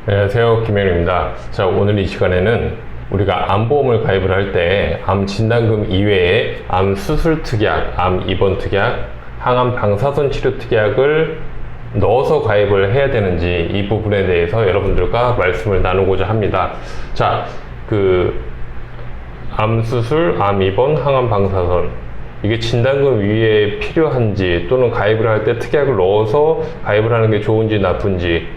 안녕하세요, 김현우입니다. 자, 오늘 이 시간에는 우리가 암보험을 가입을 할 때 암 진단금 이외에 암 수술 특약, 암 입원 특약, 항암 방사선 치료 특약을 넣어서 가입을 해야 되는지 이 부분에 대해서 여러분들과 말씀을 나누고자 합니다. 자, 암 수술, 암 입원, 항암 방사선 이게 진단금 위에 필요한지 또는 가입을 할 때 특약을 넣어서 가입을 하는 게 좋은지 나쁜지,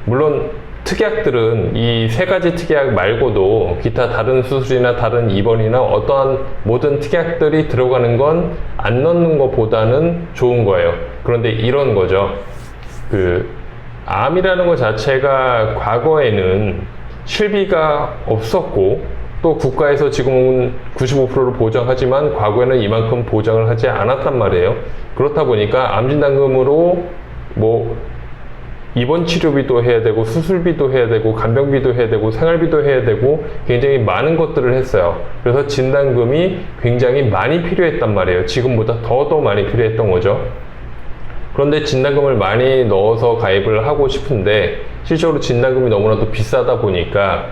물론 특약들은 이 세 가지 특약 말고도 기타 다른 수술이나 다른 입원이나 어떠한 모든 특약들이 들어가는 건 안 넣는 것보다는 좋은 거예요. 그런데 이런 거죠. 암이라는 것 자체가 과거에는 실비가 없었고 또 국가에서 지금은 95%를 보장하지만 과거에는 이만큼 보장을 하지 않았단 말이에요. 그렇다 보니까 암진단금으로 입원 치료비도 해야 되고 수술비도 해야 되고 간병비도 해야 되고 생활비도 해야 되고 굉장히 많은 것들을 했어요. 그래서 진단금이 굉장히 많이 필요했단 말이에요. 지금보다 더 많이 필요했던 거죠. 그런데 진단금을 많이 넣어서 가입을 하고 싶은데 실제로 진단금이 너무나도 비싸다 보니까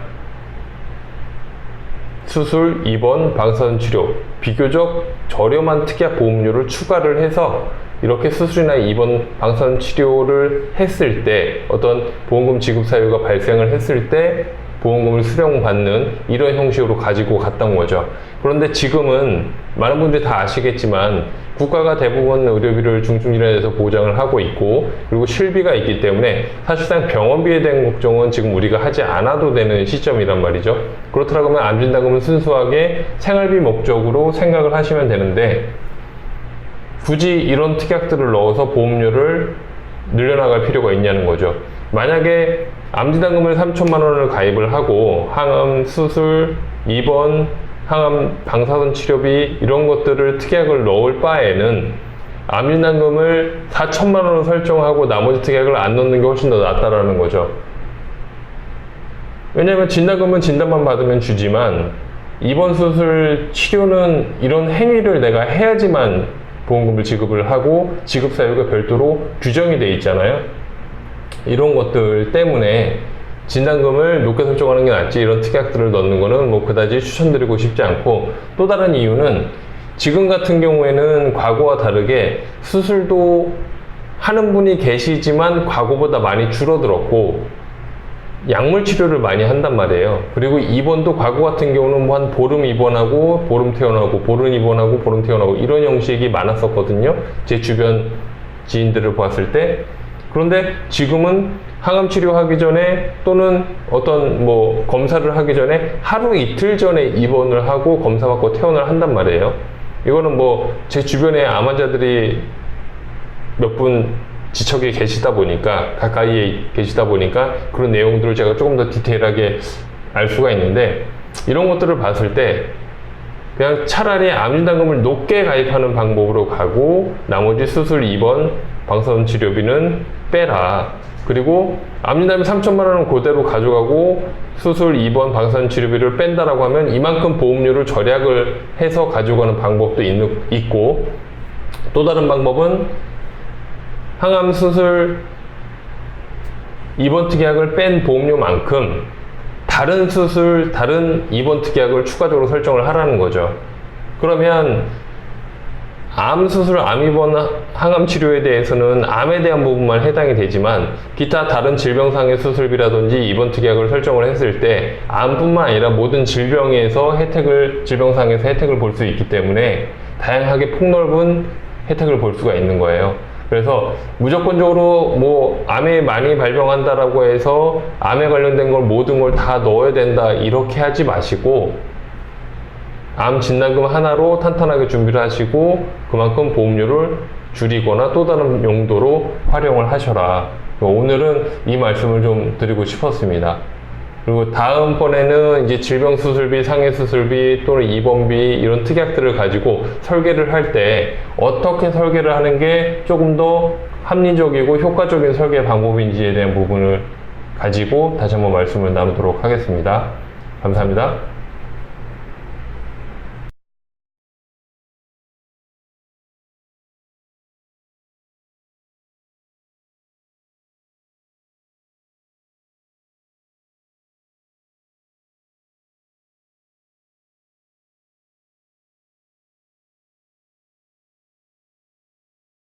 수술, 입원, 방사선 치료 비교적 저렴한 특약 보험료를 추가를 해서 이렇게 수술이나 입원, 방사선 치료를 했을 때 어떤 보험금 지급 사유가 발생을 했을 때 보험금을 수령받는 이런 형식으로 가지고 갔던 거죠. 그런데 지금은 많은 분들이 다 아시겠지만 국가가 대부분 의료비를 중증질환에서 보장을 하고 있고 그리고 실비가 있기 때문에 사실상 병원비에 대한 걱정은 지금 우리가 하지 않아도 되는 시점이란 말이죠. 그렇더라고 하면 암진단금은 순수하게 생활비 목적으로 생각을 하시면 되는데 굳이 이런 특약들을 넣어서 보험료를 늘려나갈 필요가 있냐는 거죠. 만약에 암진단금을 3천만 원을 가입을 하고 항암, 수술, 입원, 항암 방사선 치료비 이런 것들을 특약을 넣을 바에는 암진단금을 4천만 원으로 설정하고 나머지 특약을 안 넣는 게 훨씬 더 낫다라는 거죠. 왜냐하면 진단금은 진단만 받으면 주지만 입원, 수술, 치료는 이런 행위를 내가 해야지만 보험금을 지급을 하고 지급 사유가 별도로 규정이 돼 있잖아요. 이런 것들 때문에 진단금을 높게 설정하는 게 낫지 이런 특약들을 넣는 거는 그다지 추천드리고 싶지 않고, 또 다른 이유는 지금 같은 경우에는 과거와 다르게 수술도 하는 분이 계시지만 과거보다 많이 줄어들었고 약물 치료를 많이 한단 말이에요. 그리고 입원도 과거 같은 경우는 한 보름 입원하고 보름 퇴원하고 보름 입원하고 보름 퇴원하고 이런 형식이 많았었거든요. 제 주변 지인들을 봤을 때. 그런데 지금은 항암 치료하기 전에 또는 어떤 검사를 하기 전에 하루 이틀 전에 입원을 하고 검사받고 퇴원을 한단 말이에요. 이거는 제 주변에 암 환자들이 몇 분 지척에 계시다 보니까, 가까이에 계시다 보니까 그런 내용들을 제가 조금 더 디테일하게 알 수가 있는데, 이런 것들을 봤을 때 그냥 차라리 암진단금을 높게 가입하는 방법으로 가고 나머지 수술, 입원, 방사선 치료비는 빼라. 그리고 암진단금 3천만 원은 그대로 가져가고 수술, 입원, 방사선 치료비를 뺀다라고 하면 이만큼 보험료를 절약을 해서 가져가는 방법도 있고, 또 다른 방법은 항암, 수술, 입원 특약을 뺀 보험료만큼 다른 수술, 다른 입원 특약을 추가적으로 설정을 하라는 거죠. 그러면 암 수술, 암 입원, 항암 치료에 대해서는 암에 대한 부분만 해당이 되지만 기타 다른 질병상의 수술비라든지 입원 특약을 설정을 했을 때 암뿐만 아니라 모든 질병에서 질병상에서 혜택을 볼 수 있기 때문에 다양하게 폭넓은 혜택을 볼 수가 있는 거예요. 그래서 무조건적으로 암에 많이 발병한다라고 해서 암에 관련된 걸 모든 걸 다 넣어야 된다 이렇게 하지 마시고 암 진단금 하나로 탄탄하게 준비를 하시고 그만큼 보험료를 줄이거나 또 다른 용도로 활용을 하셔라. 오늘은 이 말씀을 좀 드리고 싶었습니다. 그리고 다음번에는 이제 질병 수술비, 상해 수술비 또는 입원비 이런 특약들을 가지고 설계를 할 때 어떻게 설계를 하는 게 조금 더 합리적이고 효과적인 설계 방법인지에 대한 부분을 가지고 다시 한번 말씀을 나누도록 하겠습니다. 감사합니다.